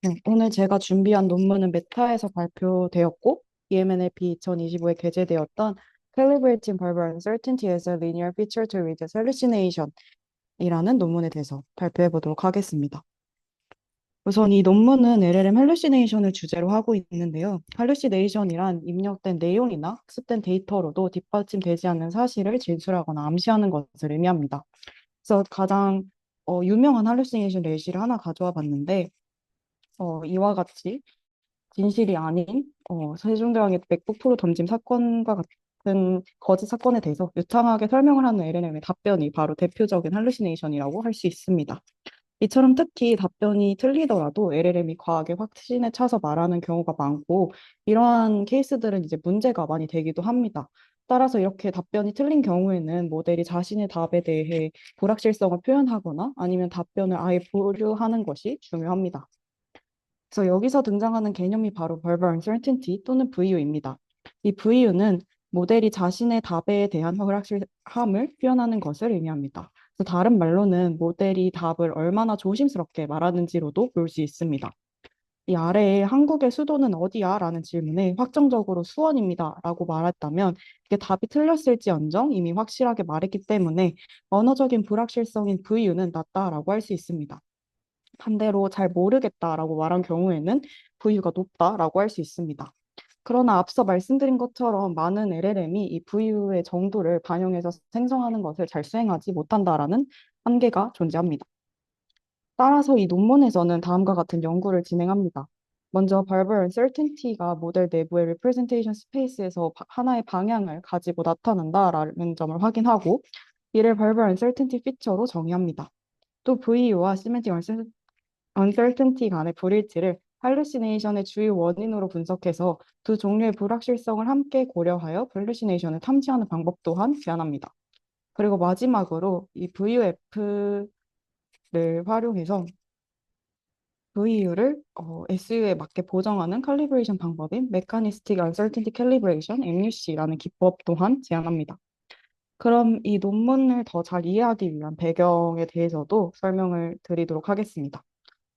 네, 오늘 제가 준비한 논문은 메타에서 발표되었고, EMNLP 2025에 게재되었던 Calibrating Verbal Uncertainty as a Linear Feature to Reduce Hallucination 이라는 논문에 대해서 발표해 보도록 하겠습니다. 우선 이 논문은 LLM hallucination을 주제로 하고 있는데요. hallucination이란 입력된 내용이나 학습된 데이터로도 뒷받침되지 않는 사실을 진술하거나 암시하는 것을 의미합니다. 그래서 가장 유명한 hallucination 예시를 하나 가져와 봤는데, 이와 같이 진실이 아닌 세종대왕의 맥북 프로 던짐 사건과 같은 거짓 사건에 대해서 유창하게 설명을 하는 LLM의 답변이 바로 대표적인 할루시네이션이라고 할 수 있습니다. 이처럼 특히 답변이 틀리더라도 LLM이 과학의 확신에 차서 말하는 경우가 많고 이러한 케이스들은 이제 문제가 많이 되기도 합니다. 따라서 이렇게 답변이 틀린 경우에는 모델이 자신의 답에 대해 불확실성을 표현하거나 아니면 답변을 아예 보류하는 것이 중요합니다. 그래서 여기서 등장하는 개념이 바로 Verbal Uncertainty 또는 VU입니다. 이 VU는 모델이 자신의 답에 대한 불확실함을 표현하는 것을 의미합니다. 그래서 다른 말로는 모델이 답을 얼마나 조심스럽게 말하는지로도 볼 수 있습니다. 이 아래에 한국의 수도는 어디야? 라는 질문에 확정적으로 수원입니다. 라고 말했다면 이게 답이 틀렸을지언정 이미 확실하게 말했기 때문에 언어적인 불확실성인 VU는 낮다라고 할 수 있습니다. 반대로 잘 모르겠다라고 말한 경우에는 VU가 높다라고 할 수 있습니다. 그러나 앞서 말씀드린 것처럼 많은 LLM이 이 VU의 정도를 반영해서 생성하는 것을 잘 수행하지 못한다라는 한계가 존재합니다. 따라서 이 논문에서는 다음과 같은 연구를 진행합니다. 먼저 Verbal Uncertainty가 모델 내부의 Representation Space에서 하나의 방향을 가지고 나타난다라는 점을 확인하고 이를 Verbal Uncertainty 피처로 정의합니다. 또 VU와 Semantic uncertainty 간의 불일치를 할루시네이션의 주요 원인으로 분석해서 두 종류의 불확실성을 함께 고려하여 할루시네이션을 탐지하는 방법 또한 제안합니다. 그리고 마지막으로 이 VUF를 활용해서 VU를 SU에 맞게 보정하는 칼리브레이션 방법인 Mechanistic Uncertainty Calibration, MUC라는 기법 또한 제안합니다. 그럼 이 논문을 더 잘 이해하기 위한 배경에 대해서도 설명을 드리도록 하겠습니다.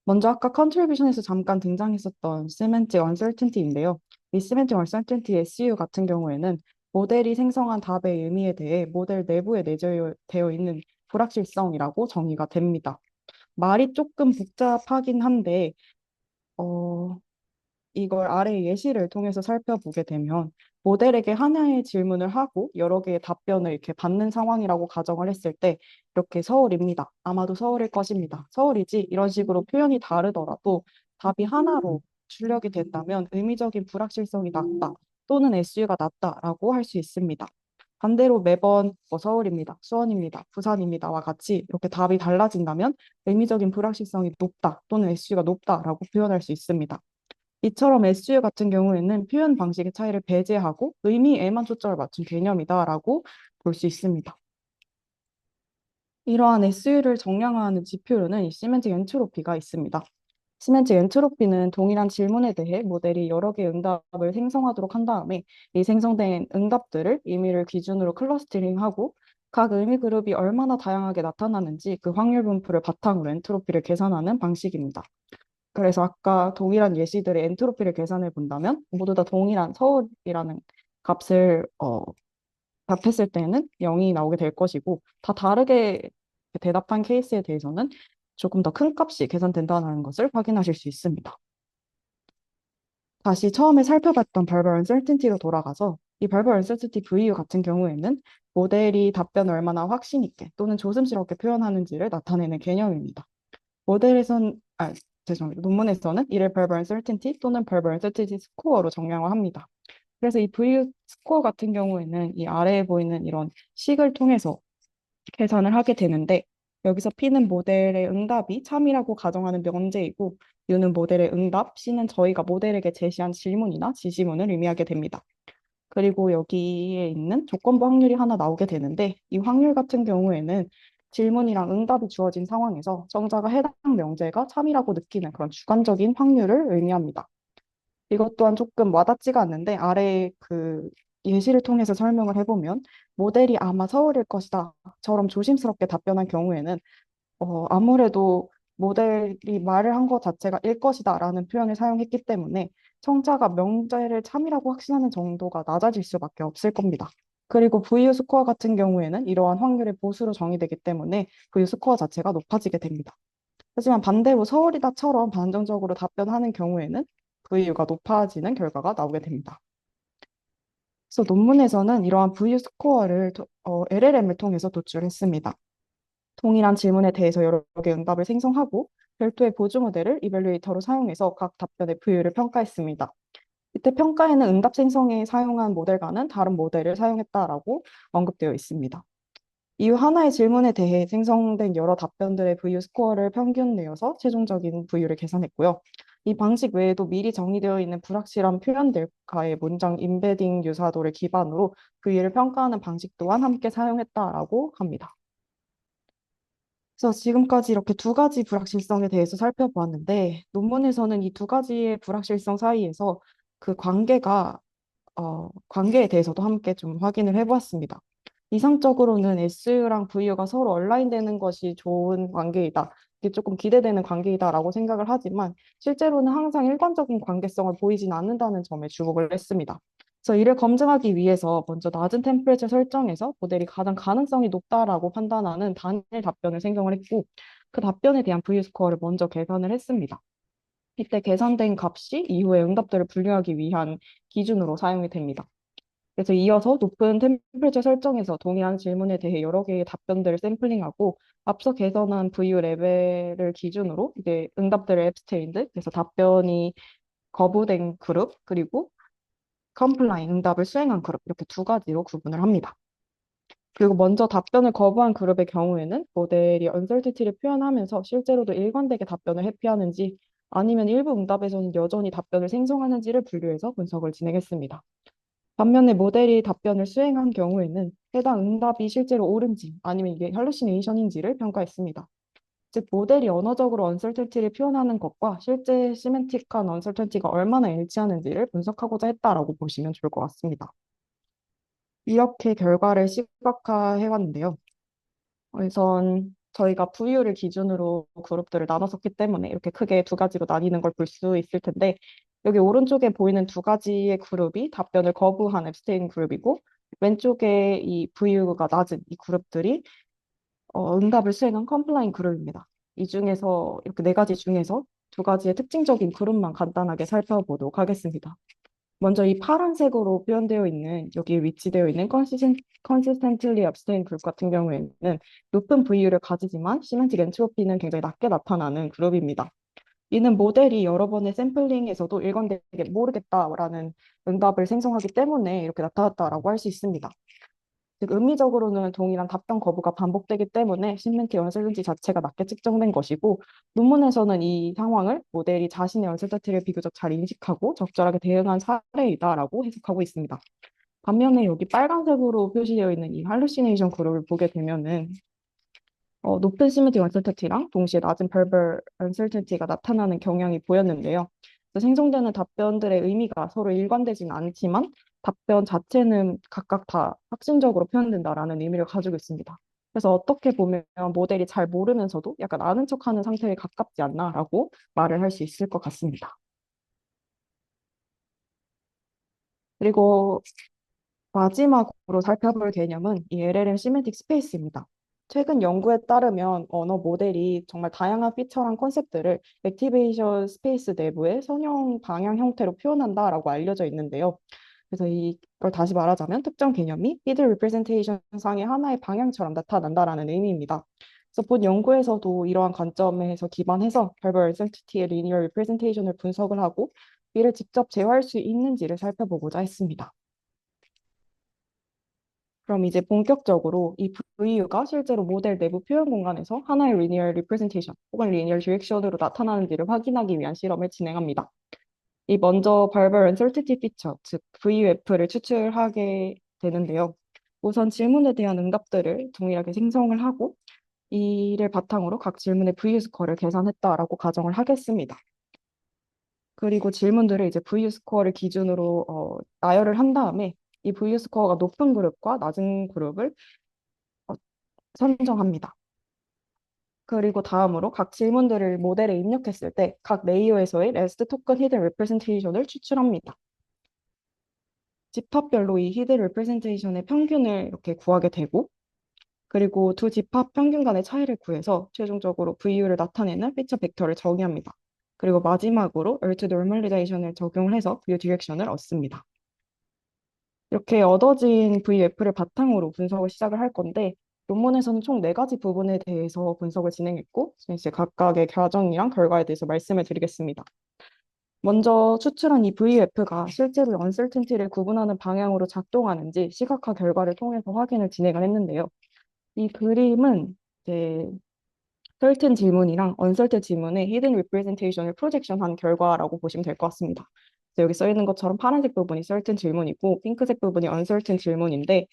먼저 아까 컨트리뷰션에서 잠깐 등장했었던 semantic uncertainty인데요. 이 semantic uncertainty SU 같은 경우에는 모델이 생성한 답의 의미에 대해 모델 내부에 내재되어 있는 불확실성이라고 정의가 됩니다. 말이 조금 복잡하긴 한데 어, 이걸 아래 예시를 통해서 살펴보게 되면 모델에게 하나의 질문을 하고 여러 개의 답변을 이렇게 받는 상황이라고 가정을 했을 때 이렇게 서울입니다. 아마도 서울일 것입니다. 서울이지 이런 식으로 표현이 다르더라도 답이 하나로 출력이 된다면 의미적인 불확실성이 낮다 또는 SU가 낮다라고 할 수 있습니다. 반대로 매번 뭐 서울입니다, 수원입니다, 부산입니다와 같이 이렇게 답이 달라진다면 의미적인 불확실성이 높다 또는 SU가 높다라고 표현할 수 있습니다. 이처럼 SU 같은 경우에는 표현 방식의 차이를 배제하고 의미에만 초점을 맞춘 개념이다라고 볼 수 있습니다. 이러한 SU를 정량화하는 지표로는 이 시멘틱 엔트로피가 있습니다. 시멘틱 엔트로피는 동일한 질문에 대해 모델이 여러 개의 응답을 생성하도록 한 다음에 이 생성된 응답들을 의미를 기준으로 클러스터링하고 각 의미 그룹이 얼마나 다양하게 나타나는지 그 확률 분포를 바탕으로 엔트로피를 계산하는 방식입니다. 그래서 아까 동일한 예시들의 엔트로피를 계산해 본다면 모두 다 동일한 서울이라는 값을 답했을 때는 0이 나오게 될 것이고 다 다르게 대답한 케이스에 대해서는 조금 더 큰 값이 계산된다는 것을 확인하실 수 있습니다. 다시 처음에 살펴봤던 발발 언설틴티로 돌아가서 이 발발 언설틴티 VU 같은 경우에는 모델이 답변을 얼마나 확신 있게 또는 조심스럽게 표현하는지를 나타내는 개념입니다. 모델에선 죄송합니다. 논문에서는 이를 verbal uncertainty 또는 verbal uncertainty score로 정량화합니다. 그래서 이 VU 스코어 같은 경우에는 이 아래에 보이는 이런 식을 통해서 계산을 하게 되는데 여기서 P는 모델의 응답이 참이라고 가정하는 명제이고 U는 모델의 응답, C는 저희가 모델에게 제시한 질문이나 지시문을 의미하게 됩니다. 그리고 여기에 있는 조건부 확률이 하나 나오게 되는데 이 확률 같은 경우에는 질문이랑 응답이 주어진 상황에서 정자가 해당 명제가 참이라고 느끼는 그런 주관적인 확률을 의미합니다. 이것 또한 조금 와닿지가 않는데 아래 그 예시를 통해서 설명을 해보면 모델이 아마 서울일 것이다처럼 조심스럽게 답변한 경우에는 아무래도 모델이 말을 한 것 자체가 일 것이다라는 표현을 사용했기 때문에 청자가 명제를 참이라고 확신하는 정도가 낮아질 수밖에 없을 겁니다. 그리고 VU 스코어 같은 경우에는 이러한 확률의 보수로 정의되기 때문에 VU 스코어 자체가 높아지게 됩니다. 하지만 반대로 서울이다처럼 반정적으로 답변하는 경우에는 VU가 높아지는 결과가 나오게 됩니다. 그래서 논문에서는 이러한 VU 스코어를 LLM을 통해서 도출했습니다. 동일한 질문에 대해서 여러 개의 응답을 생성하고 별도의 보조 모델을 이벨리에이터로 사용해서 각 답변의 부유를 평가했습니다. 이때 평가에는 응답 생성에 사용한 모델과는 다른 모델을 사용했다라고 언급되어 있습니다. 이후 하나의 질문에 대해 생성된 여러 답변들의 VU 스코어를 평균 내어서 최종적인 VU를 계산했고요. 이 방식 외에도 미리 정의되어 있는 불확실한 표현들과의 문장 임베딩 유사도를 기반으로 VU를 평가하는 방식 또한 함께 사용했다라고 합니다. 그래서 지금까지 이렇게 두 가지 불확실성에 대해서 살펴보았는데, 논문에서는 이 두 가지의 불확실성 사이에서 그 관계에 대해서도 함께 좀 확인을 해보았습니다. 이상적으로는 SU랑 VU가 서로 얼라인되는 것이 좋은 관계이다. 이게 조금 기대되는 관계이다라고 생각을 하지만 실제로는 항상 일관적인 관계성을 보이진 않는다는 점에 주목을 했습니다. 그래서 이를 검증하기 위해서 먼저 낮은 템퍼레처 설정에서 모델이 가장 가능성이 높다라고 판단하는 단일 답변을 생성을 했고 그 답변에 대한 VU 스코어를 먼저 계산을 했습니다. 이때 계산된 값이 이후에 응답들을 분류하기 위한 기준으로 사용이 됩니다. 그래서 이어서 높은 템퍼레처 설정에서 동일한 질문에 대해 여러 개의 답변들을 샘플링하고 앞서 개선한 VU 레벨을 기준으로 이제 응답들을 앱스테인드, 그래서 답변이 거부된 그룹, 그리고 컴플라인, 응답을 수행한 그룹 이렇게 두 가지로 구분을 합니다. 그리고 먼저 답변을 거부한 그룹의 경우에는 모델이 uncertainty를 표현하면서 실제로도 일관되게 답변을 회피하는지 아니면 일부 응답에서는 여전히 답변을 생성하는지를 분류해서 분석을 진행했습니다. 반면에 모델이 답변을 수행한 경우에는 해당 응답이 실제로 옳은지 아니면 이게 hallucination인지를 평가했습니다. 즉, 모델이 언어적으로 uncertainty를 표현하는 것과 실제 시멘틱한 uncertainty가 얼마나 일치하는지를 분석하고자 했다라고 보시면 좋을 것 같습니다. 이렇게 결과를 시각화해왔는데요. 우선 저희가 VU를 기준으로 그룹들을 나눴었기 때문에 이렇게 크게 두 가지로 나뉘는 걸 볼 수 있을 텐데 여기 오른쪽에 보이는 두 가지의 그룹이 답변을 거부한 앱스테인 그룹이고 왼쪽에 이 VU가 낮은 이 그룹들이 응답을 수행한 컴플라인 그룹입니다. 이 중에서 이렇게 네 가지 중에서 두 가지의 특징적인 그룹만 간단하게 살펴보도록 하겠습니다. 먼저 이 파란색으로 표현되어 있는 여기 위치되어 있는 consistently abstain 그룹 같은 경우에는 높은 VU를 가지지만 시멘틱 엔트로피는 굉장히 낮게 나타나는 그룹입니다. 이는 모델이 여러 번의 샘플링에서도 일관되게 모르겠다라는 응답을 생성하기 때문에 이렇게 나타났다라고 할 수 있습니다. 즉 의미적으로는 동일한 답변 거부가 반복되기 때문에 시멘틱 언설런티 자체가 낮게 측정된 것이고 논문에서는 이 상황을 모델이 자신의 언설런티를 비교적 잘 인식하고 적절하게 대응한 사례이다라고 해석하고 있습니다. 반면에 여기 빨간색으로 표시되어 있는 이 할루시네이션 그룹을 보게 되면은 높은 시멘틱 언설런티랑 동시에 낮은 벌벌 언설런티가 나타나는 경향이 보였는데요. 그래서 생성되는 답변들의 의미가 서로 일관되지는 않지만 답변 자체는 각각 다 확신적으로 표현된다라는 의미를 가지고 있습니다. 그래서 어떻게 보면 모델이 잘 모르면서도 약간 아는 척하는 상태에 가깝지 않나라고 말을 할 수 있을 것 같습니다. 그리고 마지막으로 살펴볼 개념은 이 LLM 시멘틱 스페이스입니다. 최근 연구에 따르면 언어 모델이 정말 다양한 피처랑 컨셉들을 액티베이션 스페이스 내부의 선형 방향 형태로 표현한다라고 알려져 있는데요. 그래서 이걸 다시 말하자면 특정 개념이 히드 리프레젠테이션 상의 하나의 방향처럼 나타난다라는 의미입니다. 그래서 본 연구에서도 이러한 관점에서 기반해서 발벌 센티티의 리니어 리프레젠테이션을 분석을 하고 이를 직접 제어할 수 있는지를 살펴보고자 했습니다. 그럼 이제 본격적으로 이 VU가 실제로 모델 내부 표현 공간에서 하나의 리니어 리프레젠테이션 혹은 리니어 디렉션으로 나타나는지를 확인하기 위한 실험을 진행합니다. 이 먼저 발벌 uncertainty 피처, 즉 VUF를 추출하게 되는데요. 우선 질문에 대한 응답들을 동일하게 생성을 하고 이를 바탕으로 각 질문의 VU 스코어를 계산했다라고 가정을 하겠습니다. 그리고 질문들을 이제 VU 스코어를 기준으로 나열을 한 다음에 이 VU 스코어가 높은 그룹과 낮은 그룹을 선정합니다. 그리고 다음으로 각 질문들을 모델에 입력했을 때 각 레이어에서의 레스트 토큰 히든 레프레젠테이션을 추출합니다. 집합별로 이 히든 레프레젠테이션의 평균을 이렇게 구하게 되고, 그리고 두 집합 평균 간의 차이를 구해서 최종적으로 VU를 나타내는 피처 벡터를 정의합니다. 그리고 마지막으로 Earth Normalization을 적용을 해서 VU 디렉션을 얻습니다. 이렇게 얻어진 VF를 바탕으로 분석을 시작을 할 건데, 논문에서는 총 네가지 부분에 대해서 분석을 진행했고, 이제 각각의 과정이랑 결과에 대해서 말씀을 드리겠습니다. 먼저 추출한 이 VF가 실제로 언설튼티를 구분하는 방향으로 작동하는지 시각화 결과를 통해서 확인을 진행을 했는데요. 이 그림은 이제 certain 질문이랑 uncertain 질문의 hidden representation을 프로젝션한 결과라고 보시면 될 것 같습니다. 그래서 여기 써 있는 것처럼 파란색 부분이 certain 질문이고 핑크색 부분이 uncertain 질문인데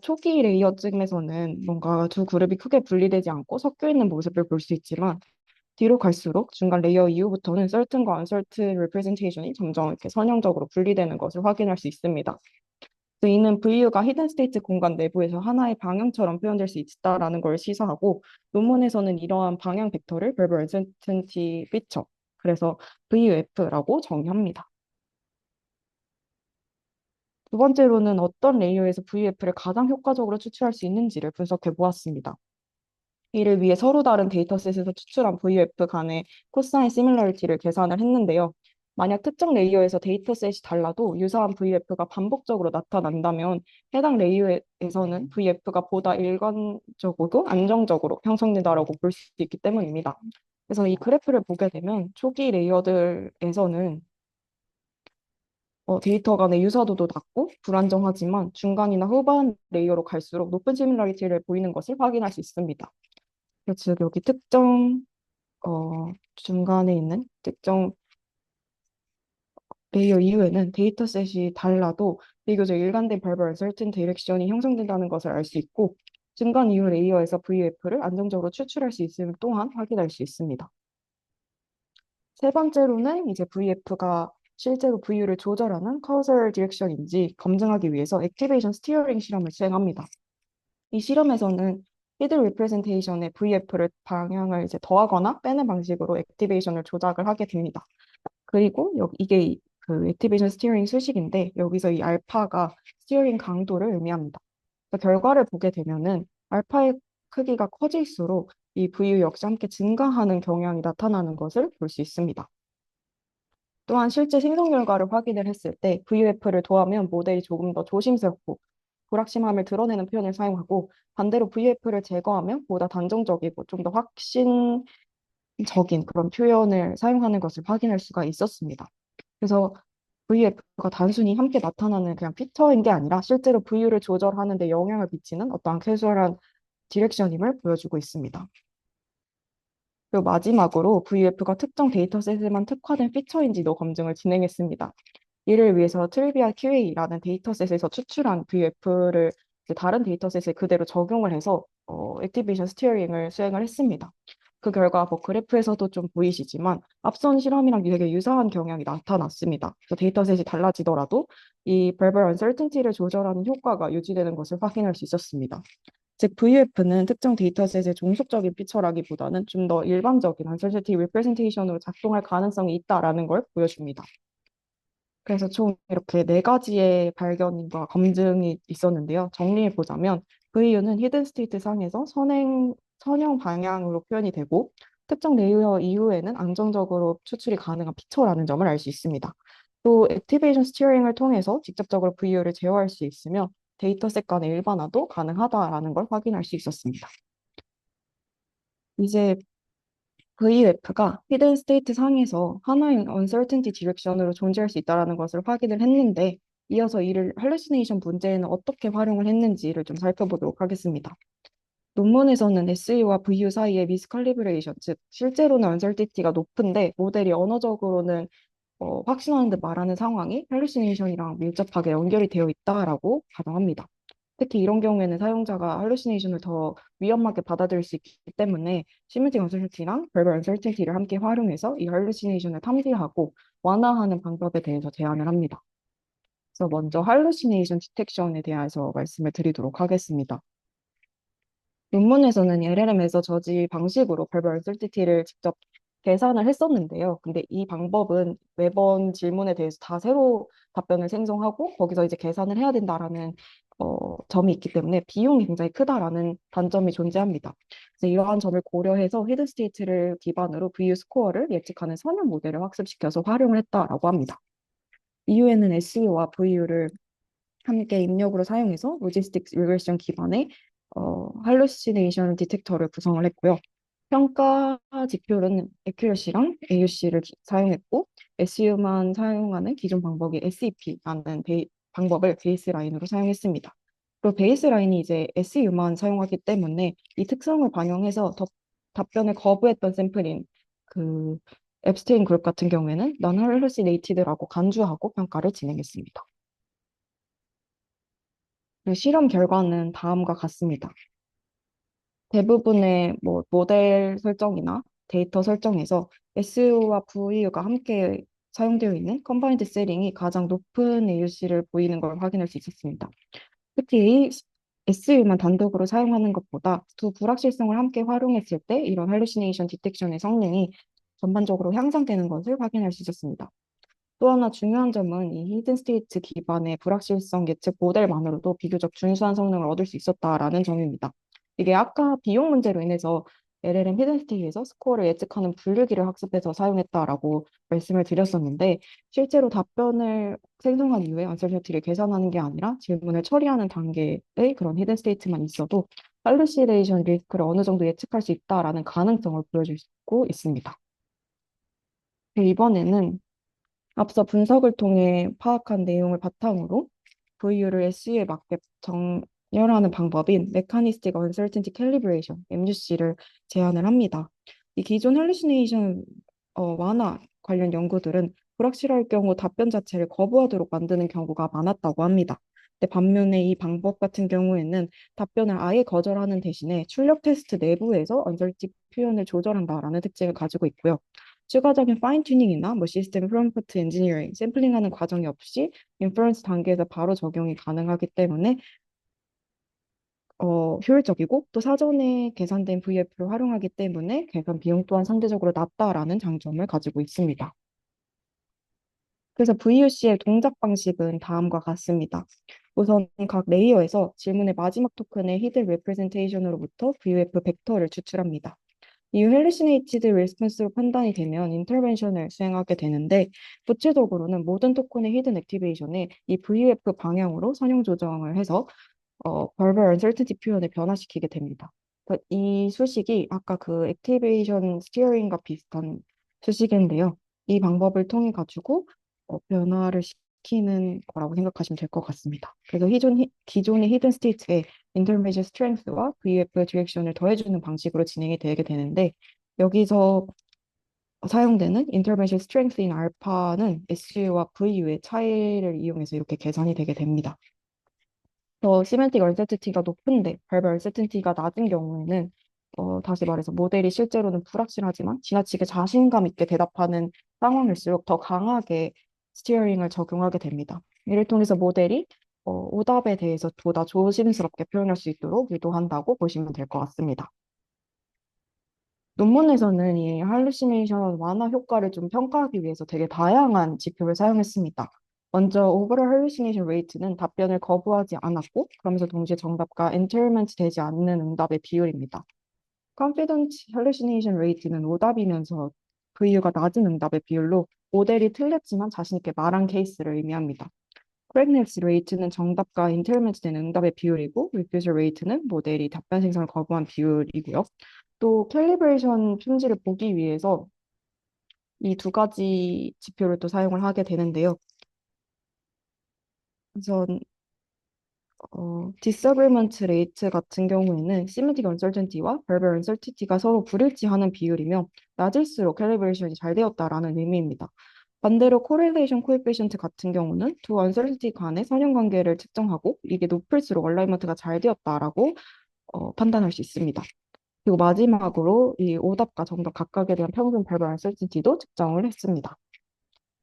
초기 레이어쯤에서는 뭔가 두 그룹이 크게 분리되지 않고 섞여 있는 모습을 볼 수 있지만 뒤로 갈수록 중간 레이어 이후부터는 certain과 uncertain representation이 점점 이렇게 선형적으로 분리되는 것을 확인할 수 있습니다. 이는 VU가 히든 스테이트 공간 내부에서 하나의 방향처럼 표현될 수 있다라는 걸 시사하고 논문에서는 이러한 방향 벡터를 Verbal Uncertainty Feature, 그래서 VUF라고 정의합니다. 두 번째로는 어떤 레이어에서 VUF를 가장 효과적으로 추출할 수 있는지를 분석해 보았습니다. 이를 위해 서로 다른 데이터셋에서 추출한 VUF 간의 코사인 시밀러리티를 계산을 했는데요. 만약 특정 레이어에서 데이터셋이 달라도 유사한 VF가 반복적으로 나타난다면 해당 레이어에서는 VF가 보다 일관적이고 안정적으로 형성된다고 볼 수 있기 때문입니다. 그래서 이 그래프를 보게 되면 초기 레이어들에서는 데이터 간의 유사도도 낮고 불안정하지만 중간이나 후반 레이어로 갈수록 높은 시밀러리티를 보이는 것을 확인할 수 있습니다. 즉 여기 특정 중간에 있는 특정 레이어 이후에는 데이터셋이 달라도 비교적 일관된 verbal uncertain 디렉션이 형성된다는 것을 알 수 있고 중간 이후 레이어에서 VF를 안정적으로 추출할 수 있음을 또한 확인할 수 있습니다. 세 번째로는 이제 VF가 실제로 VU를 조절하는 causal direction인지 검증하기 위해서 액티베이션 스티어링 실험을 수행합니다. 이 실험에서는 히드 리프레젠테이션의 VF를 방향을 이제 더하거나 빼는 방식으로 액티베이션을 조작을 하게 됩니다. 그리고 이게 그 액티베이션 스티어링 수식인데 여기서 이 알파가 스티어링 강도를 의미합니다. 그래서 결과를 보게 되면은 알파의 크기가 커질수록 이 VU 역시 함께 증가하는 경향이 나타나는 것을 볼 수 있습니다. 또한 실제 생성 결과를 확인을 했을 때 VUF를 더하면 모델이 조금 더 조심스럽고 불확실함을 드러내는 표현을 사용하고 반대로 VF를 제거하면 보다 단정적이고 좀 더 확신적인 그런 표현을 사용하는 것을 확인할 수가 있었습니다. 그래서 VF가 단순히 함께 나타나는 그냥 피처인 게 아니라 실제로 VU를 조절하는 데 영향을 미치는 어떠한 캐주얼한 디렉션임을 보여주고 있습니다. 그리고 마지막으로 VF가 특정 데이터셋에만 특화된 피처인지도 검증을 진행했습니다. 이를 위해서 트리비아 QA라는 데이터셋에서 추출한 VF를 다른 데이터셋에 그대로 적용을 해서 액티베이션 스티어링을 수행을 했습니다. 그 결과 뭐 그래프에서도 좀 보이시지만 앞선 실험이랑 되게 유사한 경향이 나타났습니다. 그래서 데이터셋이 달라지더라도 이 verbal uncertainty를 조절하는 효과가 유지되는 것을 확인할 수 있었습니다. 즉 VF는 특정 데이터셋의 종속적인 피처라기보다는 좀 더 일반적인 uncertainty representation으로 작동할 가능성이 있다라는 걸 보여줍니다. 그래서 총 이렇게 네 가지의 발견과 검증이 있었는데요. 정리해 보자면 VU는 히든 스테이트 상에서 선형 방향으로 표현이 되고 특정 레이어 이후에는 안정적으로 추출이 가능한 피처라는 점을 알 수 있습니다. 또 액티베이션 스티어링을 통해서 직접적으로 VU를 제어할 수 있으며 데이터셋 간의 일반화도 가능하다라는 걸 확인할 수 있었습니다. 이제 VUF가 히든 스테이트 상에서 하나의 uncertainty 디렉션으로 존재할 수 있다는 것을 확인을 했는데 이어서 이를 할루시네이션 문제에는 어떻게 활용을 했는지를 좀 살펴보도록 하겠습니다. 논문에서는 SE와 VU 사이의 미스칼리브레이션, 즉 실제로는 uncertainty가 높은데 모델이 언어적으로는 확신하는 듯 말하는 상황이 할루시네이션이랑 밀접하게 연결이 되어 있다라고 가정합니다. 특히 이런 경우에는 사용자가 할루시네이션을 더 위험하게 받아들일 수 있기 때문에 시뮬팅 언설티랑 verbal uncertainty를 함께 활용해서 이 할루시네이션을 탐지하고 완화하는 방법에 대해서 제안을 합니다. 그래서 먼저 할루시네이션 디텍션에 대해서 말씀을 드리도록 하겠습니다. 논문에서는 LLM에서 저지 방식으로 발별 uncertainty를 직접 계산을 했었는데요. 근데 이 방법은 매번 질문에 대해서 다 새로 답변을 생성하고 거기서 이제 계산을 해야 된다라는 점이 있기 때문에 비용이 굉장히 크다라는 단점이 존재합니다. 그래서 이러한 점을 고려해서 히든 스테이트를 기반으로 VU 스코어를 예측하는 선형 모델을 학습시켜서 활용을 했다라고 합니다. 이후에는 SEO와 VU를 함께 입력으로 사용해서 로지스틱스 리그레션 기반의 할루시네이션 디텍터를 구성을 했고요. 평가 지표는 애큐러시랑 AUC를 사용했고 SEO만 사용하는 기존 방법이 SEP라는 방법을 베이스라인으로 사용했습니다. 그리고 베이스라인이 이제 SEO만 사용하기 때문에 이 특성을 반영해서 답변을 거부했던 샘플인 그 앱스테인 그룹 같은 경우에는 non hallucinated,라고 간주하고 평가를 진행했습니다. 그 실험 결과는 다음과 같습니다. 대부분의 뭐 모델 설정이나 데이터 설정에서 SEO와 VU가 함께 사용되어 있는 컴바인드 셋링이 가장 높은 AUC를 보이는 걸 확인할 수 있었습니다. 특히 SEO만 단독으로 사용하는 것보다 두 불확실성을 함께 활용했을 때 이런 할루시네이션 디텍션의 성능이 전반적으로 향상되는 것을 확인할 수 있었습니다. 또 하나 중요한 점은 이 히든 스테이트 기반의 불확실성 예측 모델만으로도 비교적 준수한 성능을 얻을 수 있었다라는 점입니다. 이게 아까 비용 문제로 인해서 LLM 히든 스테이트에서 스코어를 예측하는 분류기를 학습해서 사용했다라고 말씀을 드렸었는데 실제로 답변을 생성한 이후에 언설셔티를 계산하는 게 아니라 질문을 처리하는 단계의 그런 히든 스테이트만 있어도 할루시네이션 리스크를 어느 정도 예측할 수 있다라는 가능성을 보여주고 있습니다. 이번에는 앞서 분석을 통해 파악한 내용을 바탕으로 VU를 SU에 맞게 정렬하는 방법인 Mechanistic Uncertainty Calibration, MUC를 제안을 합니다. 이 기존 hallucination 완화 관련 연구들은 불확실할 경우 답변 자체를 거부하도록 만드는 경우가 많았다고 합니다. 근데 반면에 이 방법 같은 경우에는 답변을 아예 거절하는 대신에 출력 테스트 내부에서 uncertainty 표현을 조절한다라는 특징을 가지고 있고요. 추가적인 파인튜닝이나 뭐 시스템 프롬프트 엔지니어링, 샘플링하는 과정이 없이 인퍼런스 단계에서 바로 적용이 가능하기 때문에 효율적이고 또 사전에 계산된 VF를 활용하기 때문에 계산 비용 또한 상대적으로 낮다라는 장점을 가지고 있습니다. 그래서 VUC의 동작 방식은 다음과 같습니다. 우선 각 레이어에서 질문의 마지막 토큰의 히든 레프레젠테이션으로부터 VUF 벡터를 추출합니다. 이후 헬루시네이티드 레스폰스로 판단이 되면 인터벤션을 수행하게 되는데 구체적으로는 모든 토큰의 히든 액티베이션에 이 VUF 방향으로 선형 조정을 해서 verbal uncertainty 표현을 변화시키게 됩니다. 그러니까 이 수식이 아까 그 액티베이션 스티어링과 비슷한 수식인데요. 이 방법을 통해 가지고 변화를 시키는 거라고 생각하시면 될 것 같습니다. 그래서 기존의 히든 스테이트에 인터미디엇 스트렝스와 VF 디렉션을 더해주는 방식으로 진행이 되게 되는데 여기서 사용되는 intervention strength in 알파는 SU와 VU의 차이를 이용해서 이렇게 계산이 되게 됩니다. 더 시멘틱 얼세티티가 높은데 발발 얼세티티가 낮은 경우에는 다시 말해서 모델이 실제로는 불확실하지만 지나치게 자신감 있게 대답하는 상황일수록 더 강하게 스티어링을 적용하게 됩니다. 이를 통해서 모델이 오답에 대해서 보다 조심스럽게 표현할 수 있도록 유도한다고 보시면 될 것 같습니다. 논문에서는 이 할루시네이션 완화 효과를 좀 평가하기 위해서 되게 다양한 지표를 사용했습니다. 먼저 오버럴 할루시네이션 레이트는 답변을 거부하지 않았고 그러면서 동시에 정답과 엔터일먼트 되지 않는 응답의 비율입니다. 컨피던치 할루시네이션 레이트는 오답이면서 VU가 낮은 응답의 비율로 모델이 틀렸지만 자신 있게 말한 케이스를 의미합니다. correctness 레이트는 정답과 인터일먼트 되는 응답의 비율이고 refusal 레이트는 모델이 답변 생성을 거부한 비율이고요. 또 캘리브레이션 품질을 보기 위해서 이 두 가지 지표를 또 사용을 하게 되는데요. 우선 disagreement rate 같은 경우에는 semantic uncertainty와 verbal uncertainty가 서로 불일치하는 비율이며 낮을수록 캘리브레이션이 잘 되었다라는 의미입니다. 반대로 correlation coefficient 같은 경우는 두 uncertainty 간의 선형관계를 측정하고 이게 높을수록 얼라이먼트가 잘 되었다라고 판단할 수 있습니다. 그리고 마지막으로 이 오답과 정답 각각에 대한 평균 발발 uncertainty도 측정을 했습니다.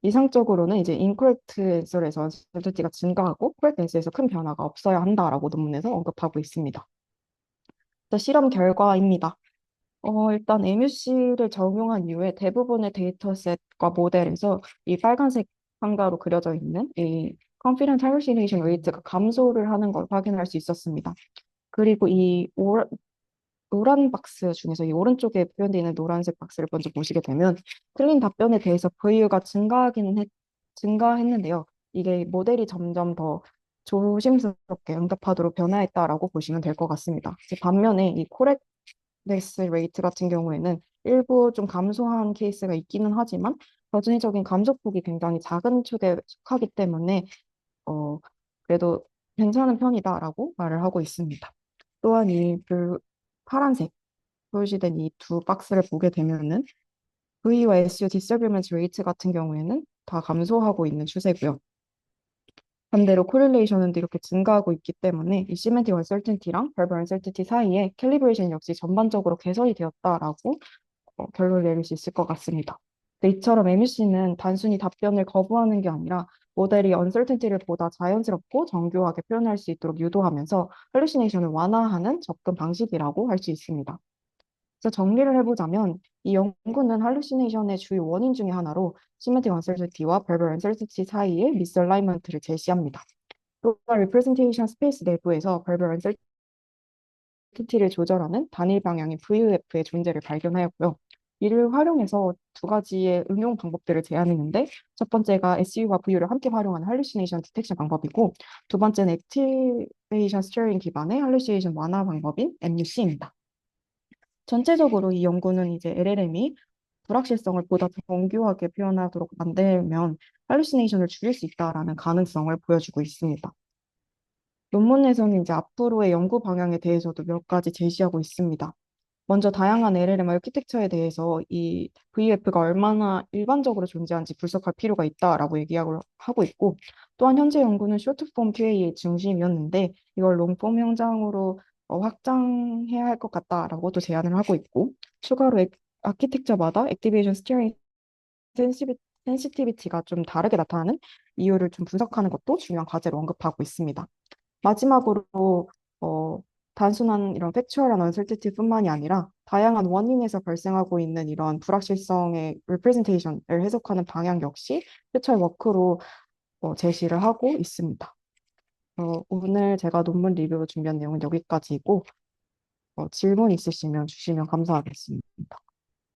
이상적으로는 이제 incorrect answer에서 uncertainty가 증가하고 correct answer에서 큰 변화가 없어야 한다라고 논문에서 언급하고 있습니다. 실험 결과입니다. 일단 MUC를 적용한 이후에 대부분의 데이터셋과 모델에서 이 빨간색 상가로 그려져 있는 이 Confidence Hallucination Rate가 감소를 하는 걸 확인할 수 있었습니다. 그리고 노란 박스 중에서 이 오른쪽에 표현되어 있는 노란색 박스를 먼저 보시게 되면 틀린 답변에 대해서 VU가 증가했는데요. 이게 모델이 점점 더 조심스럽게 응답하도록 변화했다라고 보시면 될 것 같습니다. 이제 반면에 이 코렉트네스 레이트 같은 경우에는 일부 좀 감소한 케이스가 있기는 하지만 전체적인 감소폭이 굉장히 작은 축에 속하기 때문에 어, 그래도 괜찮은 편이다라고 말을 하고 있습니다. 또한 파란색 표시된 이 두 박스를 보게 되면은 V와 SU disagreement rate 같은 경우에는 다 감소하고 있는 추세고요. 반대로 correlation은 이렇게 증가하고 있기 때문에 이 semantic uncertainty랑 verbal uncertainty 사이에 calibration 역시 전반적으로 개선이 되었다라고 결론을 내릴 수 있을 것 같습니다. 이처럼 MUC는 단순히 답변을 거부하는 게 아니라 모델이 uncertainty를 보다 자연스럽고 정교하게 표현할 수 있도록 유도하면서 hallucination을 완화하는 접근 방식이라고 할 수 있습니다. 그래서 정리를 해보자면 이 연구는 할루시네이션의 주요 원인 중에 하나로 시메트릭 언설티와 verbal uncertainty 사이의 미스얼라이먼트를 제시합니다. 또한 representation 스페이스 내부에서 verbal uncertainty를 조절하는 단일 방향인 VUF의 존재를 발견하였고요. 이를 활용해서 두 가지의 응용 방법들을 제안했는데 첫 번째가 SU와 VU를 함께 활용하는 할루시네이션 디텍션 방법이고 두 번째는 액티베이션 스티어링 기반의 할루시네이션 완화 방법인 MUC입니다. 전체적으로 이 연구는 이제 LLM이 불확실성을 보다 정교하게 표현하도록 만들면 할루시네이션을 줄일 수 있다라는 가능성을 보여주고 있습니다. 논문에서는 이제 앞으로의 연구 방향에 대해서도 몇 가지 제시하고 있습니다. 먼저 다양한 LLM 아키텍처에 대해서 이 VF가 얼마나 일반적으로 존재하는지 분석할 필요가 있다라고 하고 있고, 또한 현재 연구는 쇼트폼 QA의 중심이었는데 이걸 롱폼 형상으로 확장해야 할 것 같다라고 또 제안을 하고 있고, 추가로 아키텍처마다 액티베이션 스티어링 센시티비티가 좀 다르게 나타나는 이유를 좀 분석하는 것도 중요한 과제로 언급하고 있습니다. 마지막으로 어, 단순한 이런 팩추얼한 언설티티뿐만이 아니라 다양한 원인에서 발생하고 있는 이런 불확실성의 리프레젠테이션을 해석하는 방향 역시 퓨처 워크로 제시를 하고 있습니다. 오늘 제가 논문 리뷰로 준비한 내용은 여기까지이고 질문 있으시면 주시면 감사하겠습니다.